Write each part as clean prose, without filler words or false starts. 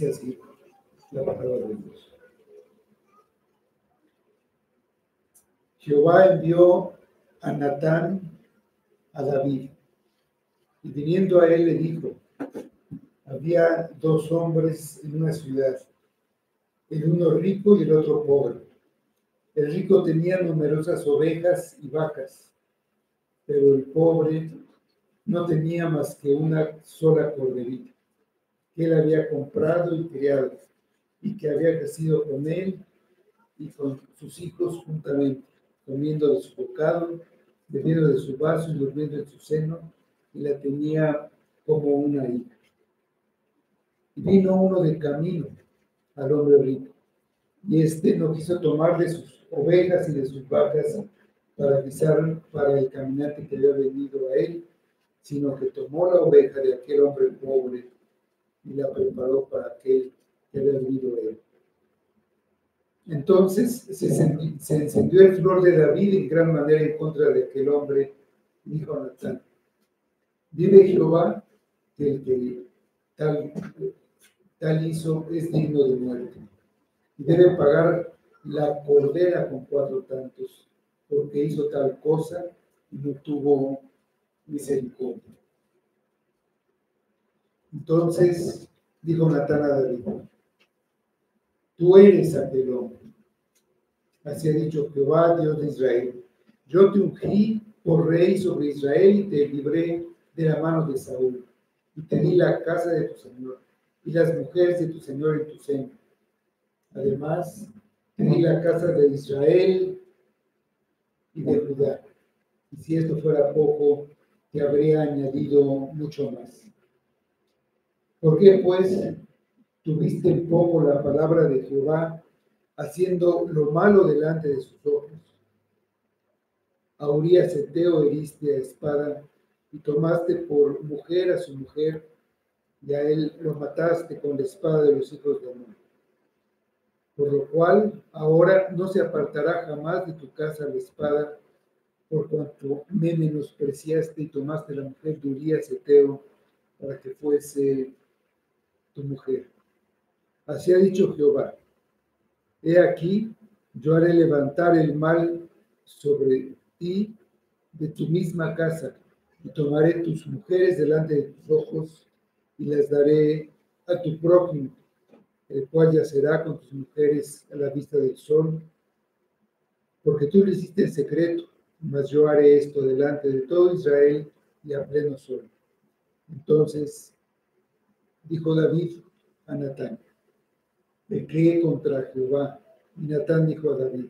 Dice así la palabra de Dios. Jehová envió a Natán a David, y viniendo a él le dijo: había dos hombres en una ciudad, el uno rico y el otro pobre. El rico tenía numerosas ovejas y vacas, pero el pobre no tenía más que una sola corderita, que él había comprado y criado, y que había crecido con él y con sus hijos juntamente, comiendo de su bocado, bebiendo de su vaso y durmiendo en su seno, y la tenía como una hija. Y vino uno de camino al hombre rico, y éste no quiso tomar de sus ovejas y de sus vacas para guisar para el caminante que había venido a él, sino que tomó la oveja de aquel hombre pobre y la preparó para aquel que había venido a él. Entonces se encendió el furor de David en gran manera en contra de aquel hombre. Dijo a Natán: vive Jehová, que el que tal hizo es digno de muerte, y debe pagar la cordera con 4 tantos, porque hizo tal cosa y no tuvo misericordia. Entonces dijo Natán a David: tú eres aquel hombre. Así ha dicho Jehová, Dios de Israel: yo te ungí por rey sobre Israel y te libré de la mano de Saúl, y te di la casa de tu señor y las mujeres de tu señor en tu seno. Además, te di la casa de Israel y de Judá. Y si esto fuera poco, te habría añadido mucho más. ¿Por qué, pues, tuviste en poco la palabra de Jehová, haciendo lo malo delante de sus ojos? A Urías Heteo heriste a espada, y tomaste por mujer a su mujer, y a él lo mataste con la espada de los hijos de Amón. Por lo cual ahora no se apartará jamás de tu casa la espada, por cuanto me menospreciaste y tomaste la mujer de Urías Heteo para que fuese tu mujer. Así ha dicho Jehová: he aquí, yo haré levantar el mal sobre ti de tu misma casa, y tomaré tus mujeres delante de tus ojos, y las daré a tu prójimo, el cual yacerá con tus mujeres a la vista del sol, porque tú lo hiciste en secreto, mas yo haré esto delante de todo Israel y a pleno sol. Entonces dijo David a Natán: pequé contra Jehová. Y Natán dijo a David: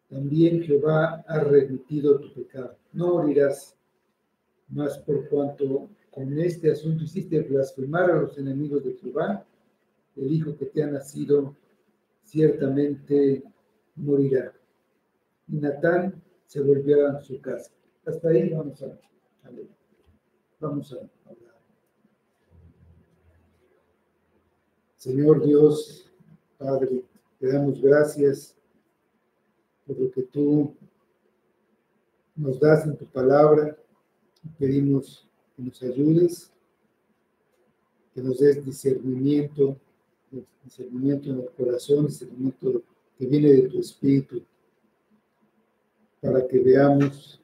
también Jehová ha remitido tu pecado, no morirás. Mas por cuanto con este asunto hiciste blasfemar a los enemigos de Jehová, el hijo que te ha nacido ciertamente morirá. Y Natán se volvió a su casa. Hasta ahí vamos a leer. Vamos a hablar. Señor Dios, Padre, te damos gracias por lo que tú nos das en tu palabra. Pedimos que nos ayudes, que nos des discernimiento en el corazón, discernimiento que viene de tu Espíritu, para que veamos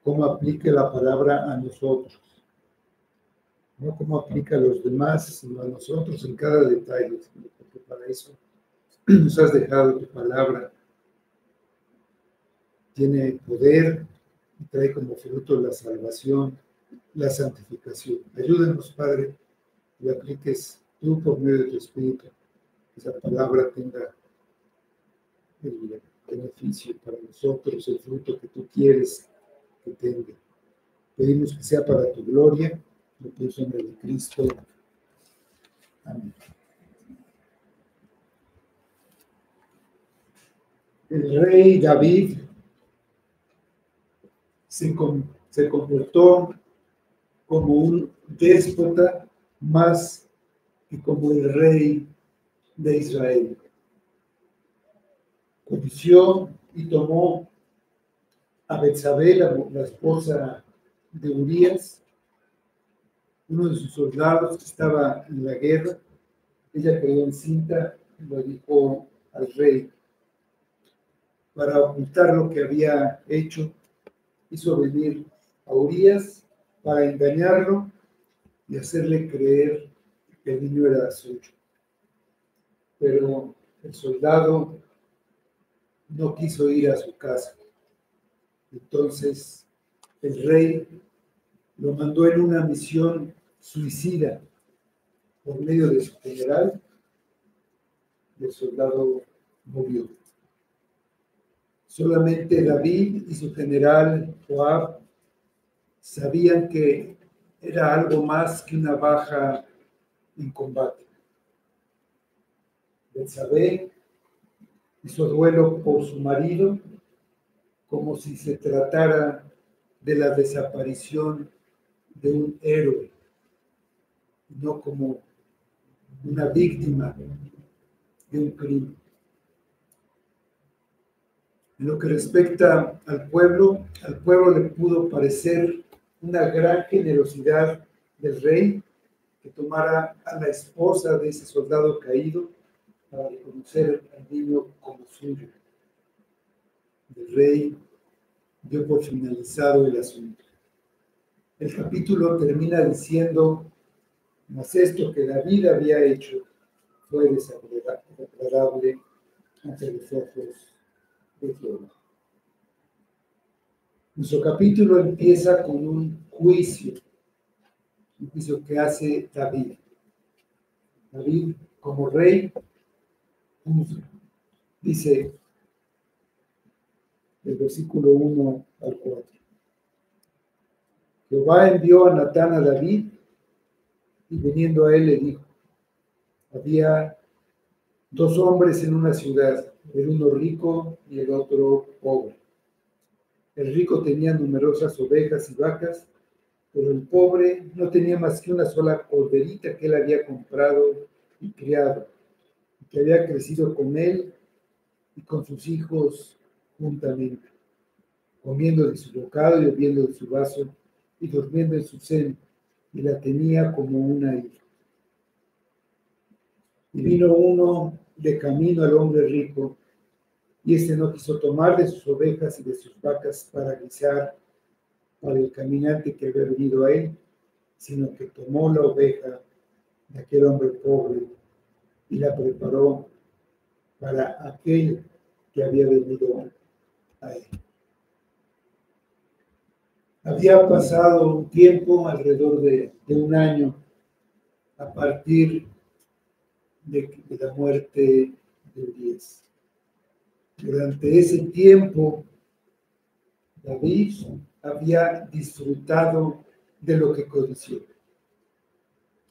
cómo aplica la palabra a nosotros, no cómo aplica a los demás, sino a nosotros en cada detalle, porque para eso nos has dejado tu palabra. Tiene poder y trae como fruto la salvación, la santificación. Ayúdanos, Padre, que la apliques tú por medio de tu Espíritu, que esa palabra tenga el beneficio para nosotros, el fruto que tú quieres que tenga. Pedimos que sea para tu gloria, lo pido en nombre de Cristo. Amén. El rey David se comportó como un déspota más que como el rey de Israel. Codició y tomó a Betsabé, la esposa de Urías, uno de sus soldados que estaba en la guerra, ella quedó encinta y lo dijo al rey. Para ocultar lo que había hecho, hizo venir a Urías para engañarlo y hacerle creer que el niño era suyo. Pero el soldado no quiso ir a su casa. Entonces el rey lo mandó en una misión suicida por medio de su general, y el soldado murió. Solamente David y su general Joab sabían que era algo más que una baja en combate. Betsabé hizo duelo por su marido como si se tratara de la desaparición de un héroe, no como una víctima de un crimen. En lo que respecta al pueblo le pudo parecer una gran generosidad del rey que tomara a la esposa de ese soldado caído para reconocer al niño como suyo. El rey dio por finalizado el asunto. El capítulo termina diciendo: mas esto que David había hecho fue desagradable ante los ojos de Jehová. Nuestro capítulo empieza con un juicio que hace David. David, como rey, juzga. Dice del versículo 1 al 4. Jehová envió a Natán a David, y viniendo a él le dijo: había dos hombres en una ciudad, el uno rico y el otro pobre. El rico tenía numerosas ovejas y vacas, pero el pobre no tenía más que una sola corderita que él había comprado y criado, y que había crecido con él y con sus hijos juntamente, comiendo de su bocado y bebiendo de su vaso y durmiendo en su seno, y la tenía como una hija. Y vino uno de camino al hombre rico, y éste no quiso tomar de sus ovejas y de sus vacas para guisar para el caminante que había venido a él, sino que tomó la oveja de aquel hombre pobre y la preparó para aquel que había venido a él. Había pasado un tiempo, alrededor de un año, a partir de la muerte de Urías. Durante ese tiempo, David había disfrutado de lo que codició.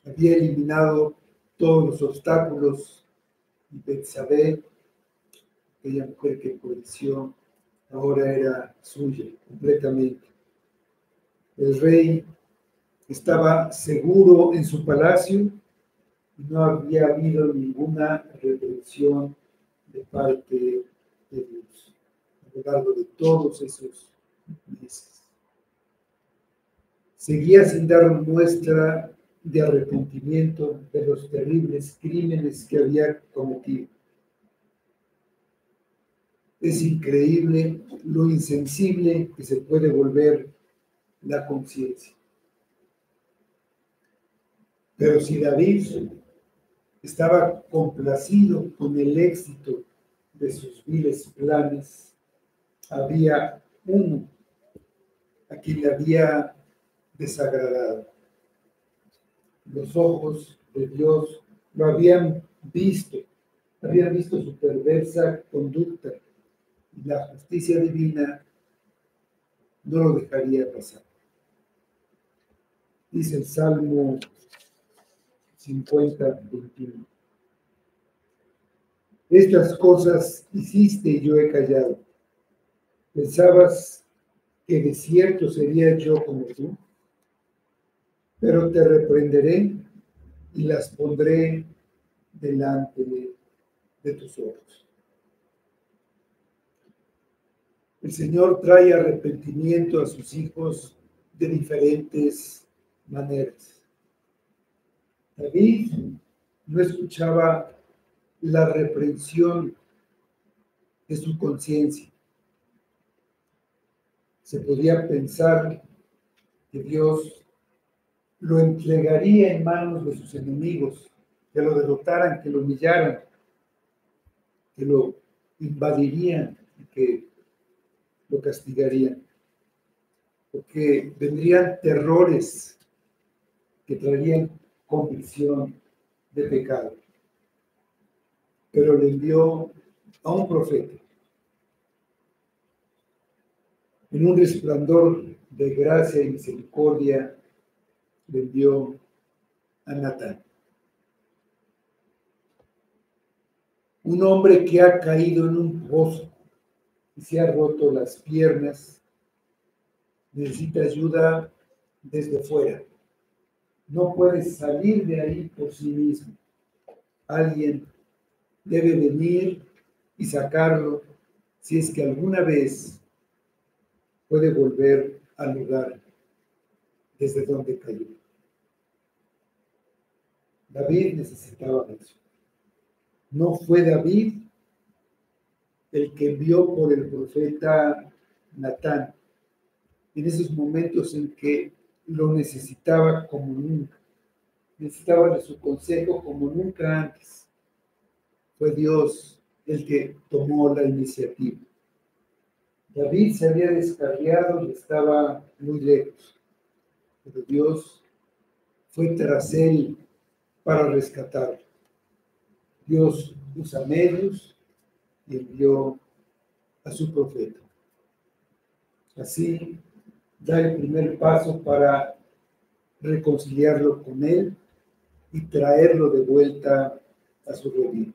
Había eliminado todos los obstáculos, y Betsabé, aquella mujer que codició, ahora era suya completamente. El rey estaba seguro en su palacio y no había habido ninguna reprensión de parte de Dios a lo largo de todos esos meses. Seguía sin dar muestra de arrepentimiento de los terribles crímenes que había cometido. Es increíble lo insensible que se puede volver la conciencia. Pero si David estaba complacido con el éxito de sus viles planes, había uno a quien le había desagradado. Los ojos de Dios lo habían visto su perversa conducta, y la justicia divina no lo dejaría pasar. Dice el Salmo 50:21. Estas cosas hiciste y yo he callado. ¿Pensabas que de cierto sería yo como tú? Pero te reprenderé y las pondré delante de tus ojos. El Señor trae arrepentimiento a sus hijos de diferentes maneras. David no escuchaba la reprensión de su conciencia. Se podía pensar que Dios lo entregaría en manos de sus enemigos, que lo derrotaran, que lo humillaran, que lo invadirían y que lo castigarían, porque vendrían terrores que traerían convicción de pecado. Pero le envió a un profeta en un resplandor de gracia y misericordia. Le envió a Natán, un hombre que ha caído en un pozo y se ha roto las piernas, necesita ayuda desde fuera. No puede salir de ahí por sí mismo. Alguien debe venir y sacarlo si es que alguna vez puede volver al lugar desde donde cayó. David necesitaba eso. No fue David el que envió por el profeta Natán en esos momentos en que lo necesitaba como nunca. Necesitaba de su consejo como nunca antes. Fue Dios el que tomó la iniciativa. David se había descarriado y estaba muy lejos, pero Dios fue tras él para rescatarlo. Dios usa medios y envió a su profeta. Así da el primer paso para reconciliarlo con él y traerlo de vuelta a su redil.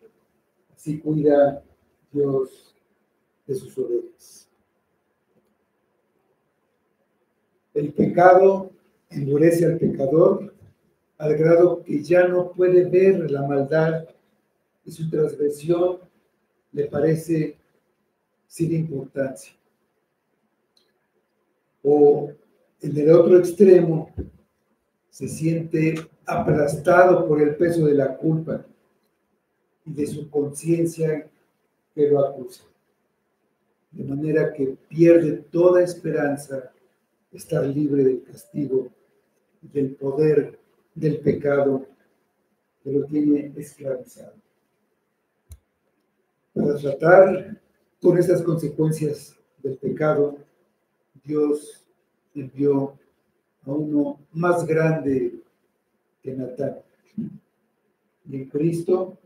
Así cuida Dios de sus ovejas. El pecado endurece al pecador al grado que ya no puede ver la maldad y su transgresión le parece sin importancia. O en el otro extremo se siente aplastado por el peso de la culpa y de su conciencia que lo acusa, de manera que pierde toda esperanza de estar libre del castigo y del poder del pecado que lo tiene esclavizado. Para tratar con estas consecuencias del pecado, Dios envió a uno más grande que Natán. Y en Cristo,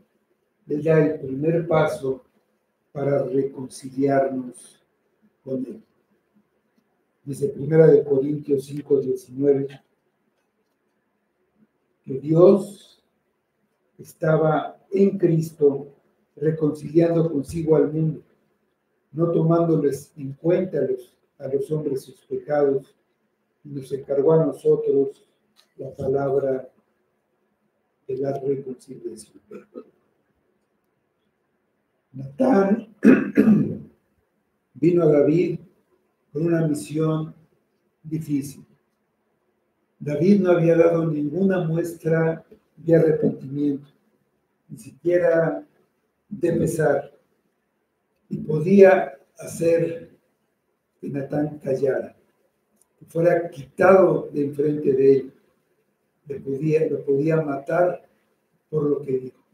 Él da el primer paso para reconciliarnos con Él. Dice 1 Corintios 5:19, que Dios estaba en Cristo reconciliando consigo al mundo, no tomándoles en cuenta a los hombres sus pecados, y nos encargó a nosotros la palabra de la reconciliación. Natán vino a David con una misión difícil. David no había dado ninguna muestra de arrepentimiento, ni siquiera de pesar, y podía hacer que Natán callara, que fuera quitado de enfrente de él, lo podía matar por lo que dijo.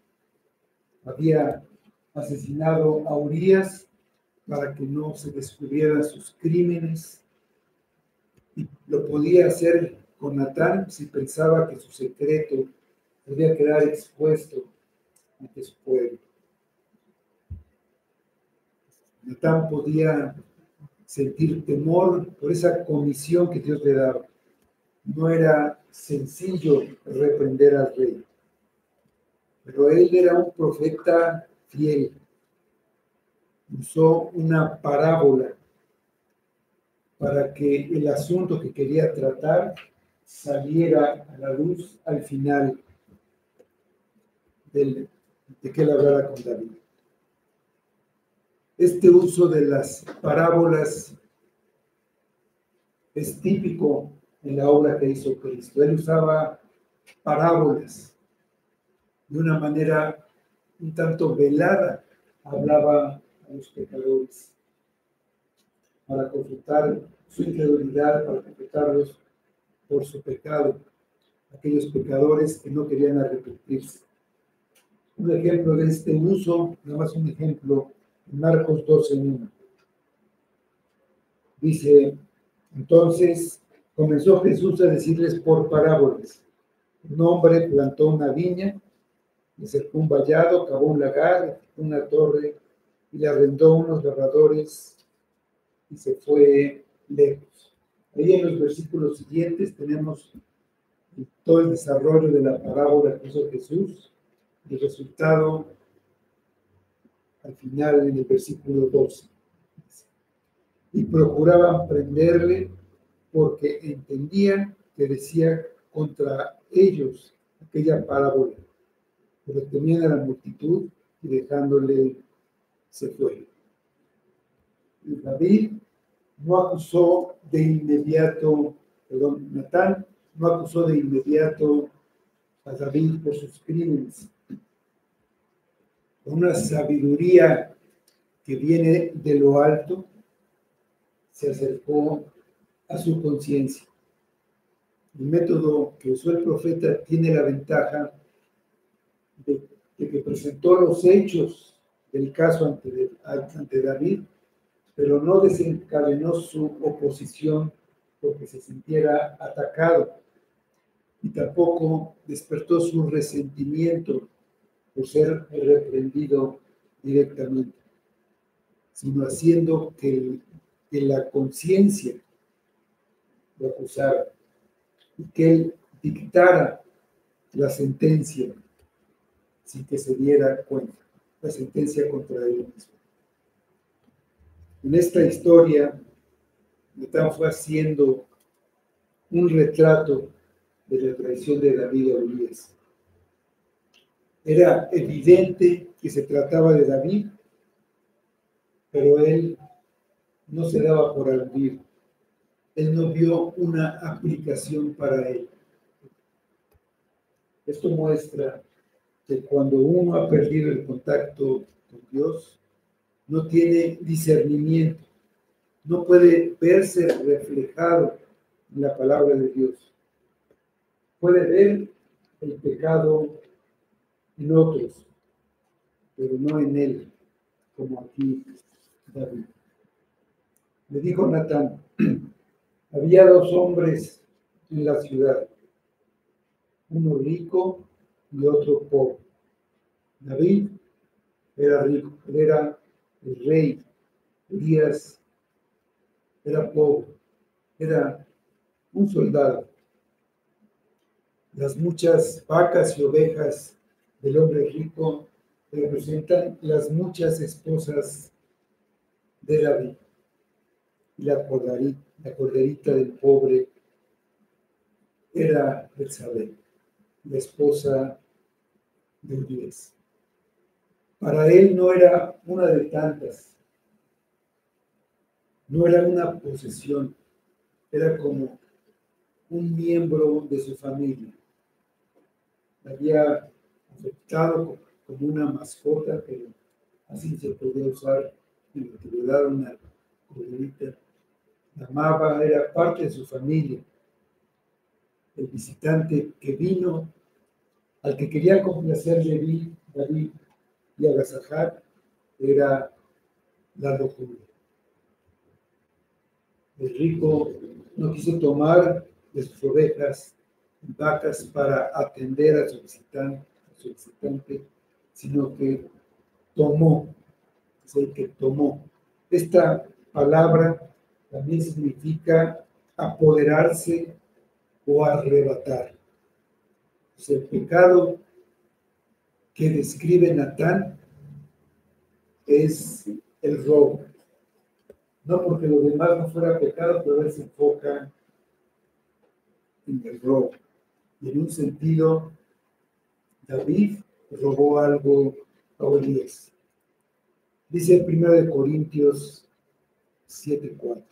Había asesinado a Urías para que no se descubrieran sus crímenes, y lo podía hacer con Natán si pensaba que su secreto podía quedar expuesto ante su pueblo. Natán podía sentir temor por esa comisión que Dios le daba. No era sencillo reprender al rey, pero él era un profeta fiel. Usó una parábola para que el asunto que quería tratar saliera a la luz al final de que él hablara con David. Este uso de las parábolas es típico en la obra que hizo Cristo. Él usaba parábolas de una manera un tanto velada, hablaba a los pecadores para consultar su incredulidad, para confrontarlos por su pecado, aquellos pecadores que no querían arrepentirse. Un ejemplo de este uso, nada más un ejemplo, en Marcos 12:1. Dice, entonces comenzó Jesús a decirles por parábolas. Un hombre plantó una viña, le cercó un vallado, cavó un lagar, una torre y le arrendó unos labradores y se fue lejos. Ahí en los versículos siguientes tenemos todo el desarrollo de la parábola que hizo Jesús, el resultado al final en el versículo 12. Y procuraban prenderle porque entendían que decía contra ellos aquella parábola, pero temían a la multitud y dejándole se fue. Y David no acusó de inmediato, Natán no acusó de inmediato a David por sus crímenes. Con una sabiduría que viene de lo alto, se acercó a su conciencia. El método que usó el profeta tiene la ventaja de que presentó los hechos del caso ante David, pero no desencadenó su oposición porque se sintiera atacado y tampoco despertó su resentimiento por ser reprendido directamente, sino haciendo que la conciencia lo acusara y que él dictara la sentencia sin que se diera cuenta, la sentencia contra él mismo. En esta historia, Natán fue haciendo un retrato de la traición de David a Urías. Era evidente que se trataba de David, pero él no se daba por aludir. Él no vio una aplicación para él. Esto muestra que cuando uno ha perdido el contacto con Dios, no tiene discernimiento, no puede verse reflejado en la palabra de Dios. Puede ver el pecado en otros, pero no en él, como aquí David. Le dijo Natán, había dos hombres en la ciudad, uno rico y otro pobre. David era rico, él era el rey. Urías era pobre, era un soldado. Las muchas vacas y ovejas del hombre rico representan las muchas esposas de David. Y la corderita del pobre era Betsabé, la esposa de Urías. Para él no era una de tantas, no era una posesión, era como un miembro de su familia. La había aceptado como una mascota, pero así se podía usar en la antigüedad una corderita. La amaba, era parte de su familia. El visitante que vino, al que quería complacer David y agasajar, era la lujuria. El rico no quiso tomar de sus ovejas y vacas para atender a su visitante, sino que tomó, es el que tomó. Esta palabra también significa apoderarse o arrebatar. Pues el pecado que describe Natán es el robo. No porque lo demás no fuera pecado, pero él se enfoca en el robo. Y en un sentido, David robó algo a Urías. Dice el 1 Corintios 7:4.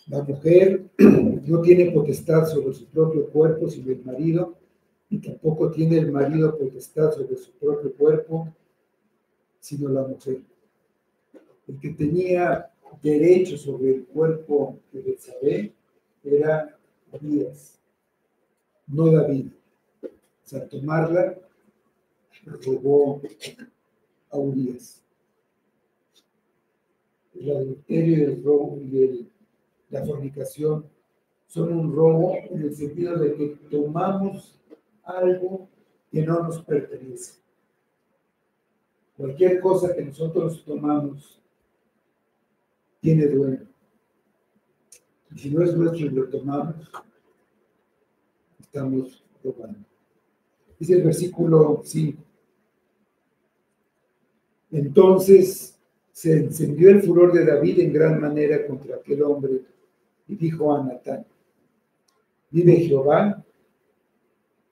La mujer no tiene potestad sobre su propio cuerpo, sino el marido, y tampoco tiene el marido potestad sobre su propio cuerpo, sino la mujer. El que tenía derecho sobre el cuerpo de Betsabé era Urías, no David. O sea, tomarla robó a Urías. El adulterio y el robo y la fornicación son un robo en el sentido de que tomamos algo que no nos pertenece. Cualquier cosa que nosotros tomamos tiene dueño. Y si no es nuestro y lo tomamos, estamos robando. Dice el versículo 5. Entonces se encendió el furor de David en gran manera contra aquel hombre y dijo a Natán: vive Jehová,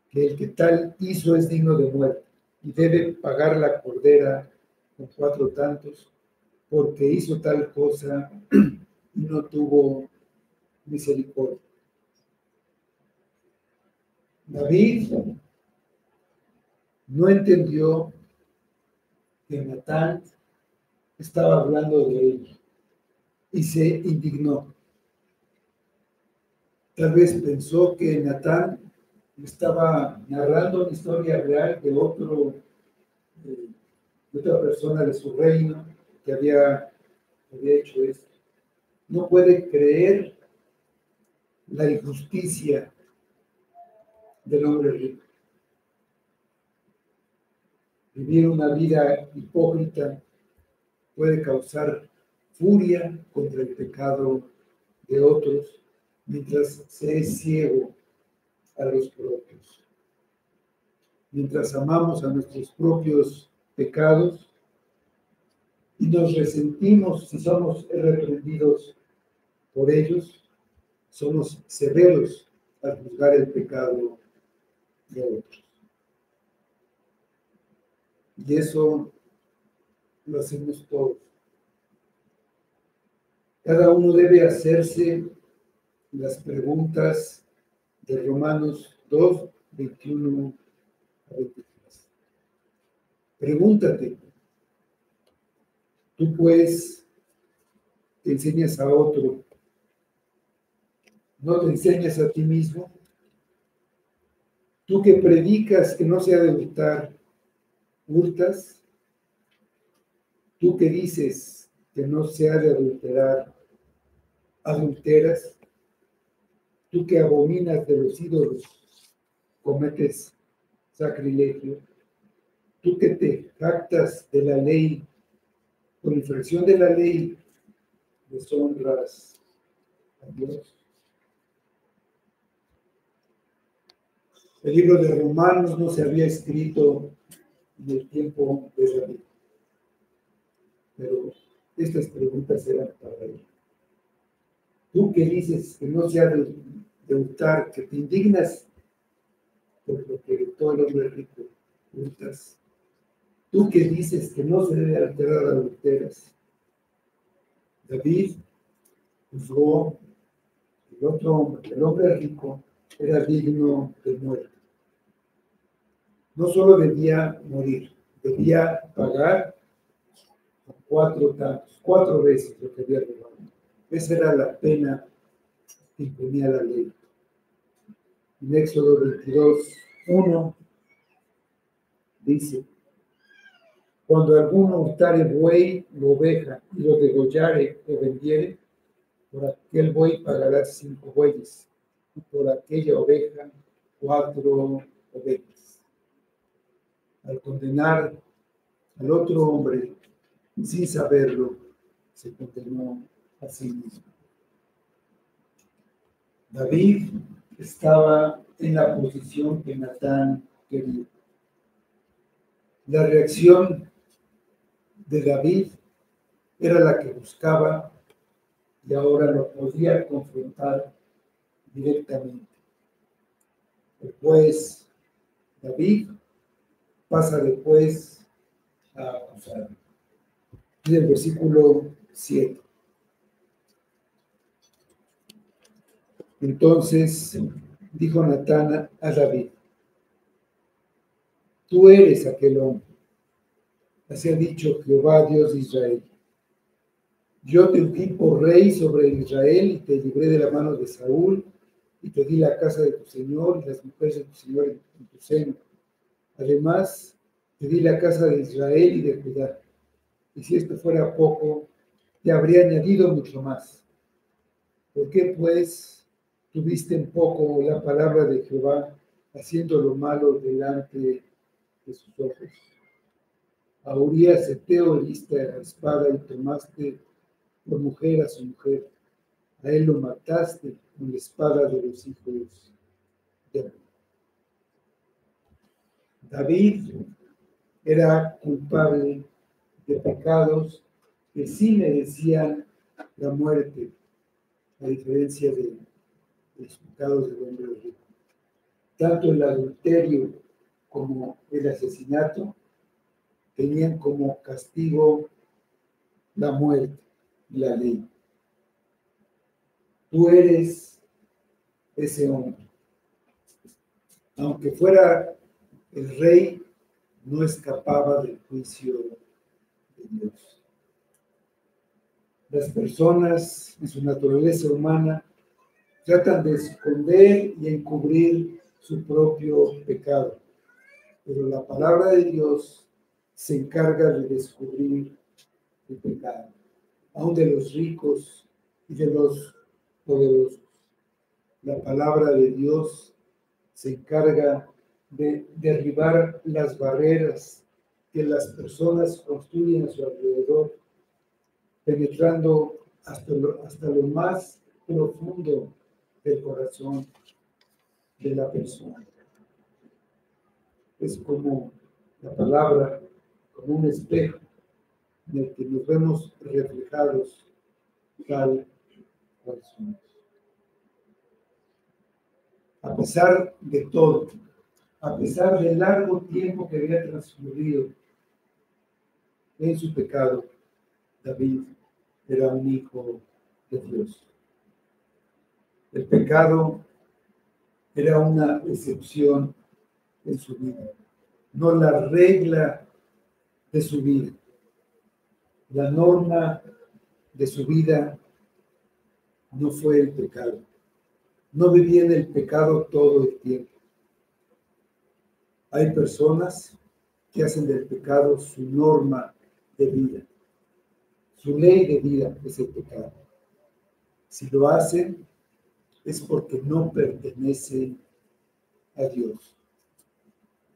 que el que tal hizo es digno de muerte y debe pagar la cordera con 4 tantos, porque hizo tal cosa y no tuvo misericordia. David no entendió que Natán estaba hablando de él y se indignó. Tal vez pensó que Natán estaba narrando una historia real de otra persona de su reino que había hecho esto. No puede creer la injusticia del hombre rico. Vivir una vida hipócrita puede causar furia contra el pecado de otros mientras se es ciego a los propios. Mientras amamos a nuestros propios pecados y nos resentimos si somos reprendidos por ellos, somos severos al juzgar el pecado de otros. Y eso lo hacemos todos. Cada uno debe hacerse las preguntas de Romanos 2, 21 a 23. Pregúntate, tú pues te enseñas a otro, ¿no te enseñas a ti mismo? Tú que predicas que no se ha de hurtar, ¿hurtas? Tú que dices que no se ha de adulterar, ¿adulteras? Tú que abominas de los ídolos, cometes sacrilegio. Tú que te jactas de la ley, con infracción de la ley, deshonras a Dios. El libro de Romanos no se había escrito en el tiempo de David, pero estas preguntas eran para él. Tú que dices que no se ha de hurtar, que te indignas por lo que todo el hombre rico hurtas. Tú que dices que no se debe alterar adulteras. David juzgó el otro hombre, el hombre rico, era digno de muerte. No solo debía morir, debía pagar 4 tantos, 4 veces lo que había robado. Esa era la pena que imponía la ley. En Éxodo 22, 1 dice: cuando alguno hurtare buey o oveja y lo degollare o vendiere, por aquel buey pagará 5 bueyes, y por aquella oveja 4 ovejas. Al condenar al otro hombre sin saberlo, se condenó a sí mismo. David estaba en la posición que Natán quería. La reacción de David era la que buscaba y ahora lo podía confrontar directamente. Después, David pasa después a acusar. Y el versículo 7. Entonces dijo Natán a David: tú eres aquel hombre. Así ha dicho Jehová, Dios de Israel. Yo te ungí por rey sobre Israel y te libré de la mano de Saúl y te di la casa de tu señor y las mujeres de tu señor en tu seno. Además, te di la casa de Israel y de Judá. Y si esto fuera poco, te habría añadido mucho más. ¿Por qué, pues, tuviste en poco la palabra de Jehová, haciendo lo malo delante de sus ojos? A Urías heteo heriste a la espada y tomaste por mujer a su mujer. A él lo mataste con la espada de los hijos de Amón. David era culpable de pecados que sí merecían la muerte, a diferencia de los pecados del hombre rico. Tanto el adulterio como el asesinato tenían como castigo la muerte y la ley. Tú eres ese hombre. Aunque fuera el rey, no escapaba del juicio de Dios. Las personas en su naturaleza humana tratan de esconder y encubrir su propio pecado, pero la palabra de Dios se encarga de descubrir el pecado, aun de los ricos y de los poderosos. La palabra de Dios se encarga de derribar las barreras que las personas construyen a su alrededor, penetrando hasta lo más profundo del corazón de la persona. Es como la palabra, como un espejo en el que nos vemos reflejados tal cual somos. A pesar de todo, a pesar del largo tiempo que había transcurrido en su pecado, David era un hijo de Dios. El pecado era una excepción en su vida, no la regla de su vida. La norma de su vida no fue el pecado. No vivía en el pecado todo el tiempo. Hay personas que hacen del pecado su norma de vida. Su ley de vida es el pecado. Si lo hacen, es porque no pertenecen a Dios.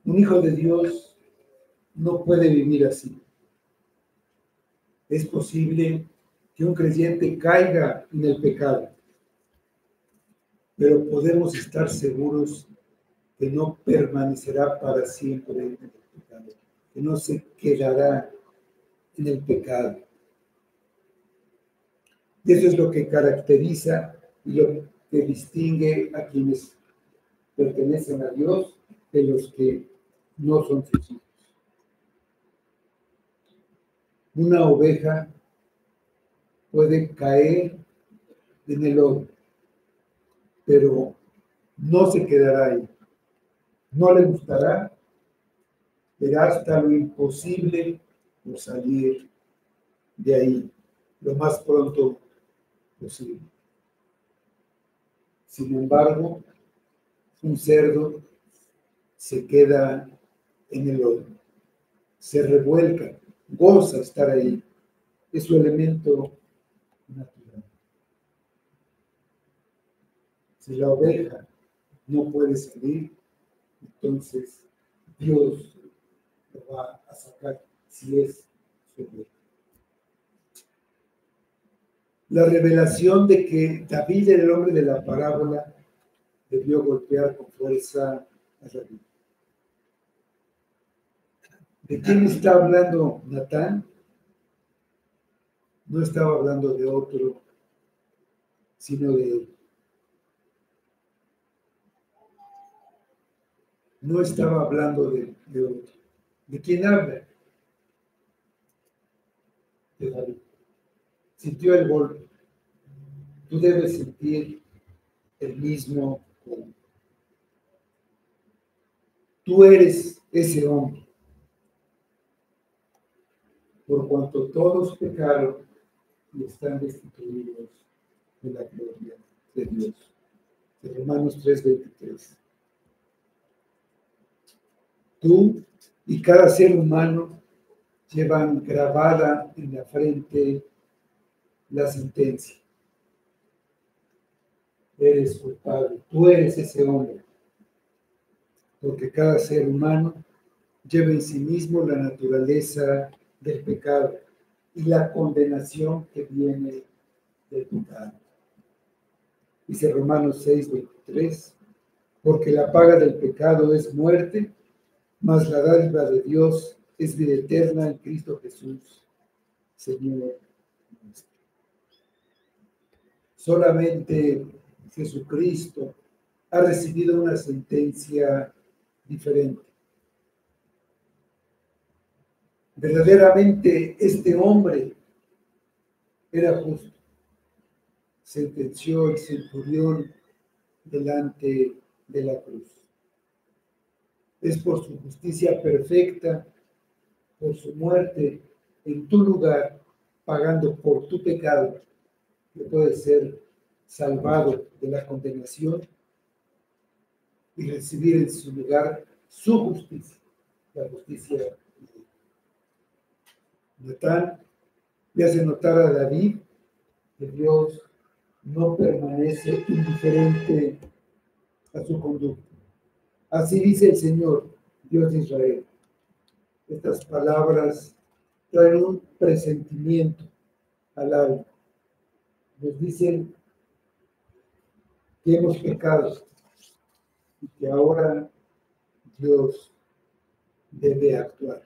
Un hijo de Dios no puede vivir así. Es posible que un creyente caiga en el pecado, pero podemos estar seguros que no permanecerá para siempre en el pecado, que no se quedará en el pecado. Y eso es lo que caracteriza y lo que distingue a quienes pertenecen a Dios de los que no son sus hijos. Una oveja puede caer en el lodo, pero no se quedará ahí. No le gustará, verá hasta lo imposible por salir de ahí lo más pronto posible. Sin embargo, un cerdo se queda en el lodo, se revuelca, goza estar ahí, es su elemento natural. Si la oveja no puede salir, entonces Dios lo va a sacar si es su oveja. La revelación de que David era el hombre de la parábola debió golpear con fuerza a David. ¿De quién está hablando Natán? No estaba hablando de otro, sino de él. No estaba hablando de otro. ¿De quién habla? De David. Sintió el golpe. Tú debes sentir el mismo golpe. Tú eres ese hombre, por cuanto todos pecaron y están destituidos de la gloria de Dios. De Romanos 3:23. Tú y cada ser humano llevan grabada en la frente la sentencia. Eres culpable, tú eres ese hombre, porque cada ser humano lleva en sí mismo la naturaleza del pecado y la condenación que viene del pecado. Dice Romanos 6:23, porque la paga del pecado es muerte, mas la dádiva de Dios es vida eterna en Cristo Jesús, Señor nuestro. Solamente Jesucristo ha recibido una sentencia diferente. Verdaderamente este hombre era justo. Sentenció el centurión delante de la cruz. Es por su justicia perfecta, por su muerte en tu lugar, pagando por tu pecado, que puedes ser salvado de la condenación y recibir en su lugar su justicia, la justicia de Dios. Natán le hace notar a David que Dios no permanece indiferente a su conducta. Así dice el Señor, Dios de Israel. Estas palabras traen un presentimiento al alma. Nos dicen que hemos pecado y que ahora Dios debe actuar.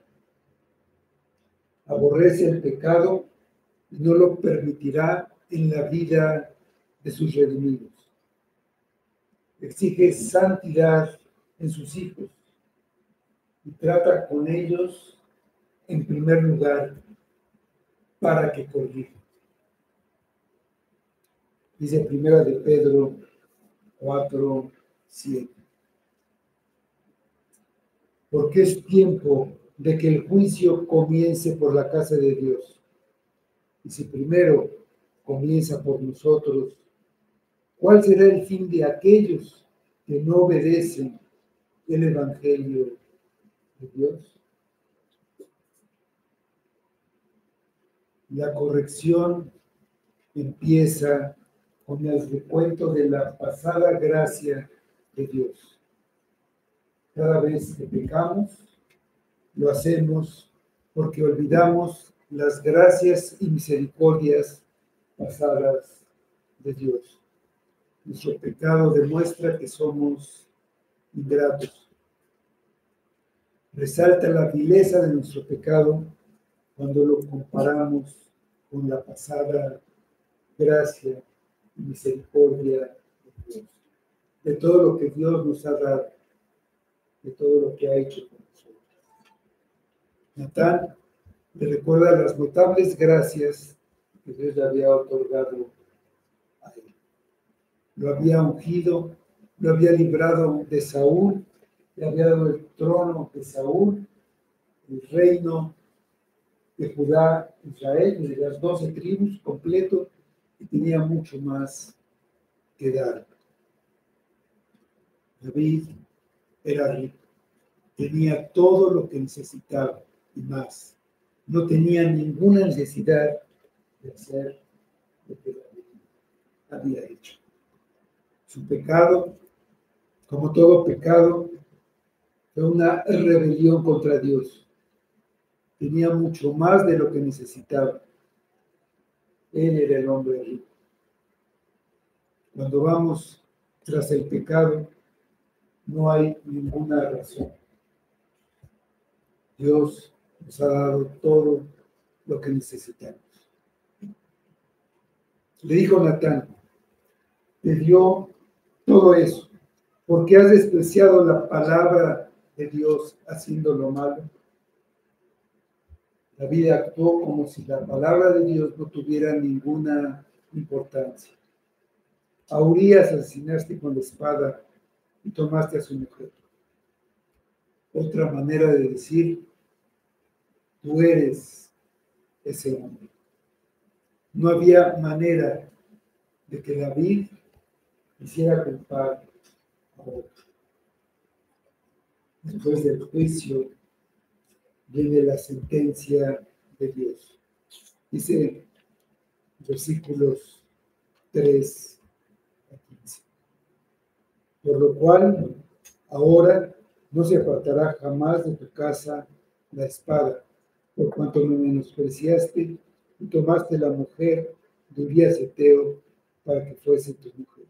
Aborrece el pecado y no lo permitirá en la vida de sus redimidos. Exige santidad en sus hijos y trata con ellos en primer lugar para que corrijan. Dice Primera de Pedro 4:7. Porque es tiempo de que el juicio comience por la casa de Dios. Y si primero comienza por nosotros, ¿cuál será el fin de aquellos que no obedecen el Evangelio de Dios? La corrección empieza con el recuento de la pasada gracia de Dios. Cada vez que pecamos, lo hacemos porque olvidamos las gracias y misericordias pasadas de Dios. Nuestro pecado demuestra que somos ingratos. Resalta la vileza de nuestro pecado cuando lo comparamos con la pasada gracia y misericordia de Dios, de todo lo que Dios nos ha dado, de todo lo que ha hecho con nosotros. Natán le recuerda las notables gracias que Dios le había otorgado a él. Lo había ungido, lo había librado de Saúl, le había dado el trono de Saúl, el reino de Judá, Israel, de las 12 tribus completo, y tenía mucho más que dar. David era rico, tenía todo lo que necesitaba y más. No tenía ninguna necesidad de hacer lo que David había hecho. Su pecado, como todo pecado, fue una rebelión contra Dios. Tenía mucho más de lo que necesitaba. Él era el hombre rico. Cuando vamos tras el pecado, no hay ninguna razón. Dios nos ha dado todo lo que necesitamos. Le dijo Natán, te dio todo eso, porque has despreciado la palabra de Dios haciendo lo malo. David actuó como si la palabra de Dios no tuviera ninguna importancia. A Urías asesinaste con la espada y tomaste a su mujer. otra manera de decir, tú eres ese hombre. No había manera de que David quisiera culpar a otro. Después del juicio viene la sentencia de Dios. Dice versículos 3 a 15. Por lo cual, ahora no se apartará jamás de tu casa la espada, por cuanto me menospreciaste y tomaste la mujer de Urías Heteo para que fuese tu mujer.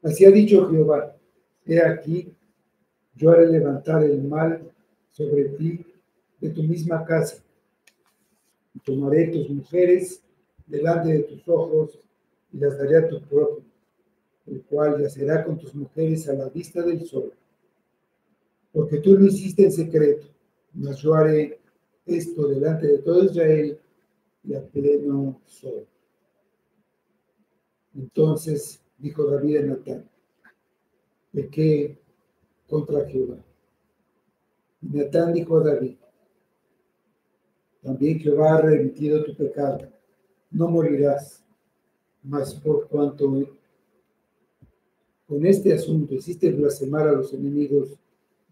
Así ha dicho Jehová, he aquí, yo haré levantar el mal sobre ti de tu misma casa, y tomaré tus mujeres delante de tus ojos y las daré a tu prójimo, el cual yacerá con tus mujeres a la vista del sol. Porque tú lo hiciste en secreto, mas yo haré esto delante de todo Israel y a pleno sol. Entonces dijo David a Natán, pequé contra Jehová. Y Natán dijo a David, también Jehová ha remitido tu pecado, no morirás, mas por cuanto con este asunto hiciste blasfemar a los enemigos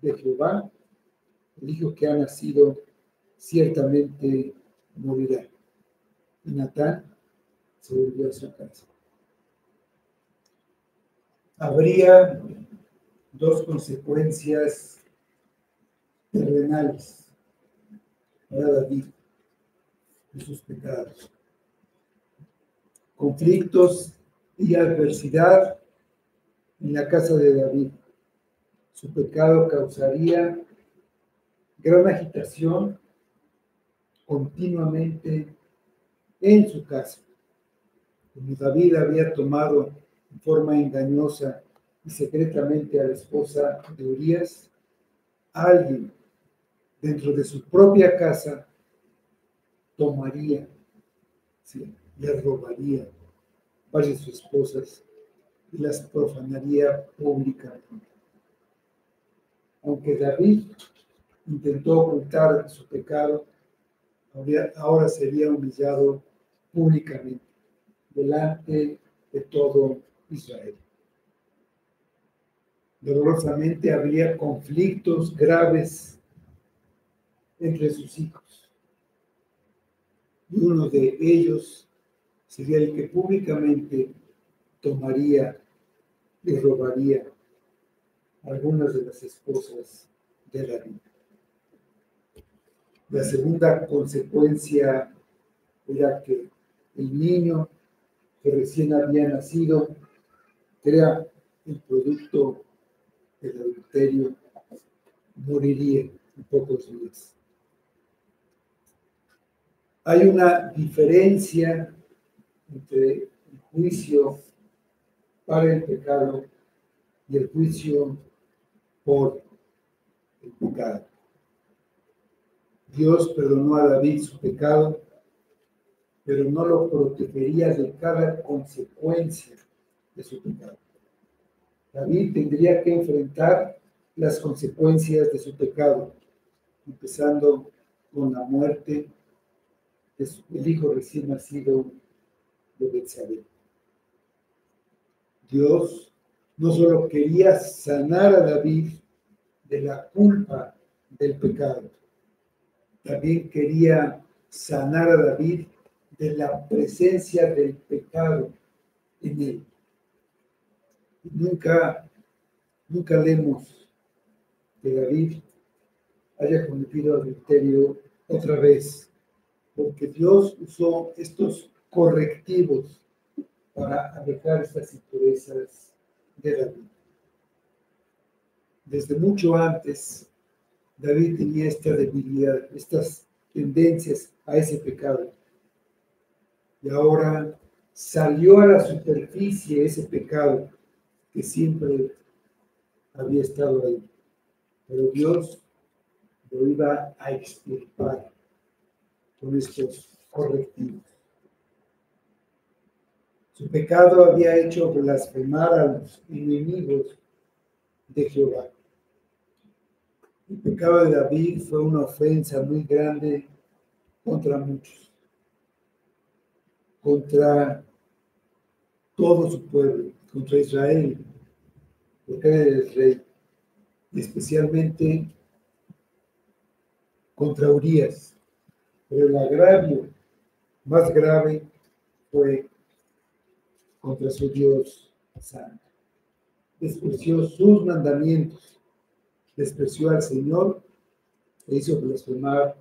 de Jehová, el hijo que ha nacido ciertamente morirá. Y Natán se volvió a su casa. Habría dos consecuencias terrenales para David y sus pecados. Conflictos y adversidad en la casa de David. Su pecado causaría gran agitación continuamente en su casa. Como David había tomado en forma engañosa y secretamente a la esposa de Urías, alguien dentro de su propia casa tomaría, ¿sí?, le robaría varias de sus esposas y las profanaría públicamente. Aunque David intentó ocultar su pecado, ahora sería humillado públicamente delante de todo Israel. Dolorosamente habría conflictos graves entre sus hijos. Y uno de ellos sería el que públicamente tomaría y robaría algunas de las esposas de David. La segunda consecuencia era que el niño que recién había nacido, que era el producto del adulterio, moriría en pocos días. Hay una diferencia entre el juicio para el pecado y el juicio por el pecado. Dios perdonó a David su pecado, pero no lo protegería de cada consecuencia de su pecado. David tendría que enfrentar las consecuencias de su pecado, empezando con la muerte del hijo recién nacido de Betsabé. Dios no solo quería sanar a David de la culpa del pecado, también quería sanar a David de la presencia del pecado en él. Nunca leemos que David haya cometido adulterio otra vez, porque Dios usó estos correctivos para alejar estas impurezas de David. Desde mucho antes, David tenía esta debilidad, estas tendencias a ese pecado. Y ahora salió a la superficie ese pecado que siempre había estado ahí. Pero Dios lo iba a extirpar con estos correctivos. Su pecado había hecho blasfemar a los enemigos de Jehová. El pecado de David fue una ofensa muy grande contra muchos, contra todo su pueblo, contra Israel, porque era el rey, y especialmente contra Urías. Pero el agravio más grave fue contra su Dios santo. Despreció sus mandamientos, despreció al Señor e hizo blasfemar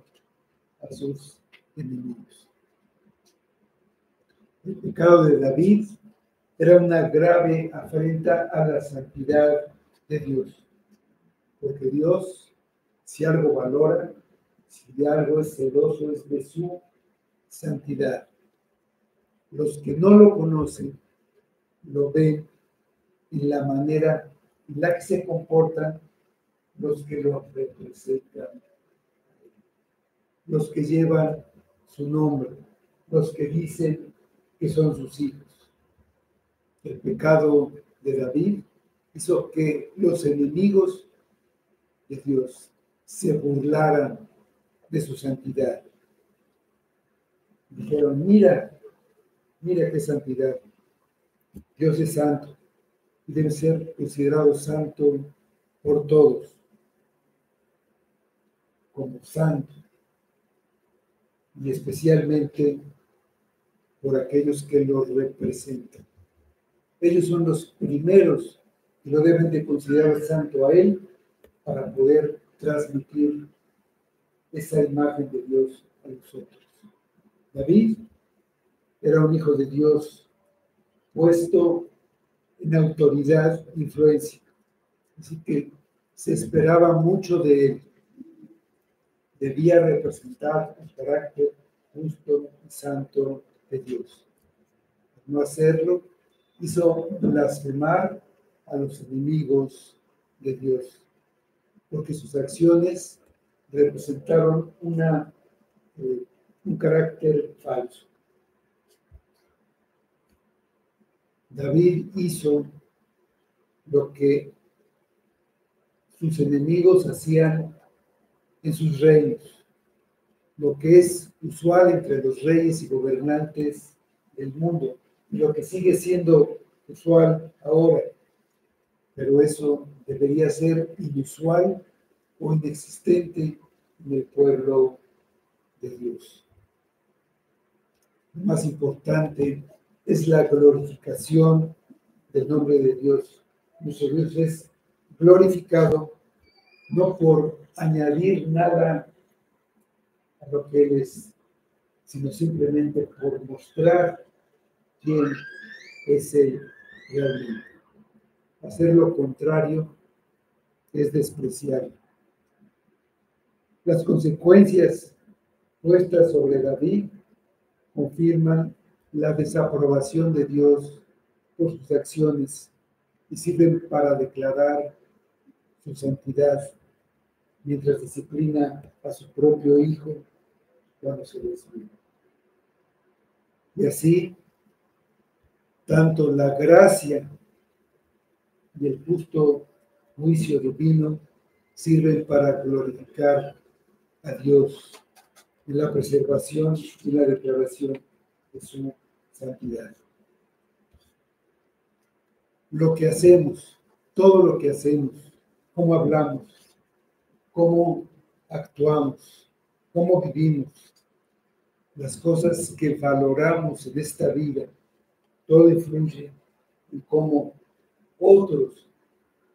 a sus enemigos. El pecado de David era una grave afrenta a la santidad de Dios, porque Dios, si algo valora, si de algo es celoso, es de su santidad. Los que no lo conocen, lo ven en la manera en la que se comportan los que lo representan, los que llevan su nombre, los que dicen que son sus hijos. El pecado de David hizo que los enemigos de Dios se burlaran de su santidad. Dijeron, mira qué santidad. Dios es santo y debe ser considerado santo por todos, como santo, y especialmente por aquellos que lo representan. Ellos son los primeros que lo deben de considerar santo a Él para poder transmitir esa imagen de Dios a los otros. David era un hijo de Dios puesto en autoridad e influencia. Así que se esperaba mucho de él. Debía representar el carácter justo y santo de Dios. Al no hacerlo, hizo blasfemar a los enemigos de Dios, porque sus acciones representaron un carácter falso. David hizo lo que sus enemigos hacían en sus reinos, lo que es usual entre los reyes y gobernantes del mundo, y lo que sigue siendo usual ahora, pero eso debería ser inusual o inexistente en el pueblo de Dios. Lo más importante es la glorificación del nombre de Dios. Nuestro Dios es glorificado no por añadir nada a lo que Él es, sino simplemente por mostrar quién es Él realmente. Hacer lo contrario es despreciable. Las consecuencias puestas sobre David confirman la desaprobación de Dios por sus acciones y sirven para declarar su santidad mientras disciplina a su propio hijo cuando se desvía. Y así, tanto la gracia y el justo juicio divino sirven para glorificar a Dios en la preservación y la declaración de su santidad. Lo que hacemos, todo lo que hacemos, cómo hablamos, cómo actuamos, cómo vivimos, las cosas que valoramos en esta vida, todo influye en cómo otros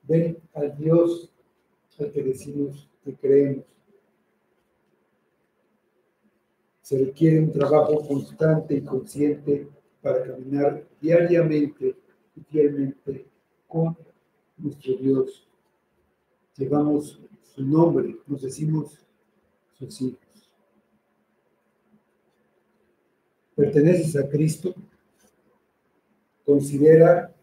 ven al Dios al que decimos que creemos. Se requiere un trabajo constante y consciente para caminar diariamente y fielmente con nuestro Dios. Llevamos su nombre, nos decimos sus hijos. ¿Perteneces a Cristo? Considera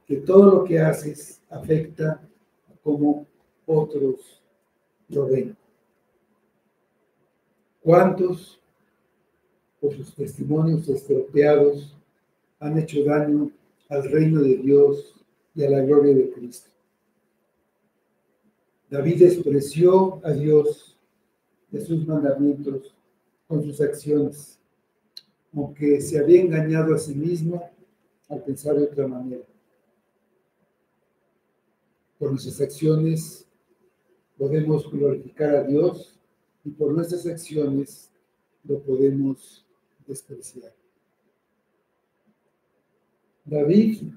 que todo lo que haces afecta a cómo otros lo ven. ¿Cuántos, por sus testimonios estropeados, han hecho daño al reino de Dios y a la gloria de Cristo? David despreció a Dios de sus mandamientos con sus acciones, aunque se había engañado a sí mismo al pensar de otra manera. Por nuestras acciones podemos glorificar a Dios y por nuestras acciones lo podemos despreciar. David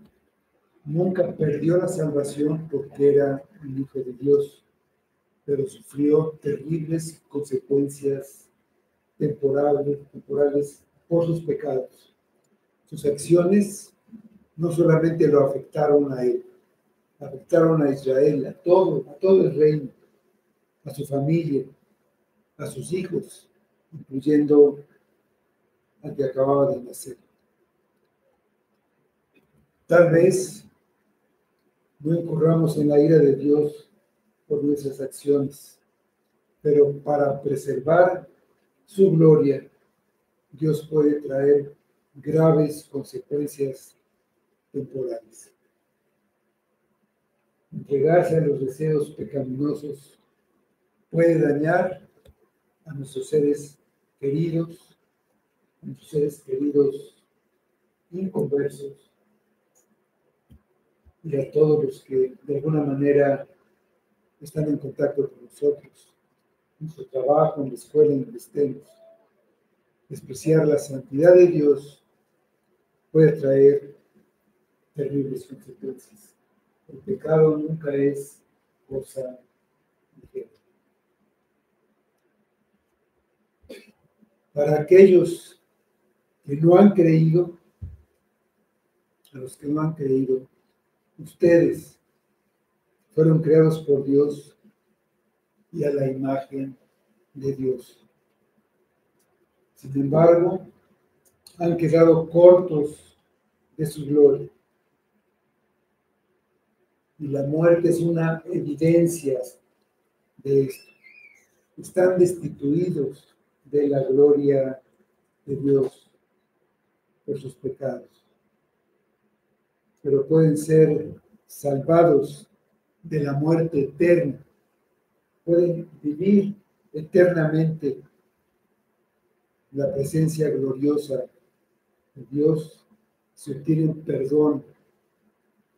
nunca perdió la salvación porque era un hijo de Dios, pero sufrió terribles consecuencias temporales por sus pecados. Sus acciones no solamente lo afectaron a él, afectaron a Israel, a todo el reino, a su familia, a sus hijos, incluyendo al que acababa de nacer. Tal vez no incurramos en la ira de Dios por nuestras acciones, pero para preservar su gloria, Dios puede traer graves consecuencias temporales. Entregarse a los deseos pecaminosos puede dañar a nuestros seres queridos, inconversos, y a todos los que de alguna manera están en contacto con nosotros, en nuestro trabajo, en la escuela, en donde estemos. Despreciar la santidad de Dios puede traer terribles consecuencias. El pecado nunca es cosa ligera. Para aquellos que no han creído, a los que no han creído, ustedes fueron creados por Dios y a la imagen de Dios. Sin embargo, han quedado cortos de su gloria. Y la muerte es una evidencia de esto. Están destituidos de la gloria de Dios por sus pecados. Pero pueden ser salvados de la muerte eterna. Pueden vivir eternamente la presencia gloriosa de Dios si obtienen perdón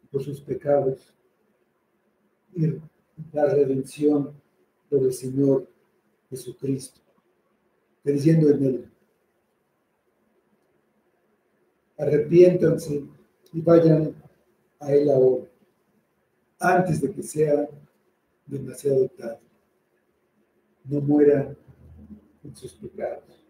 por sus pecados y la redención por el Señor Jesucristo, creyendo en Él. Arrepiéntanse y vayan a Él ahora, antes de que sea demasiado tarde. No mueran en sus pecados.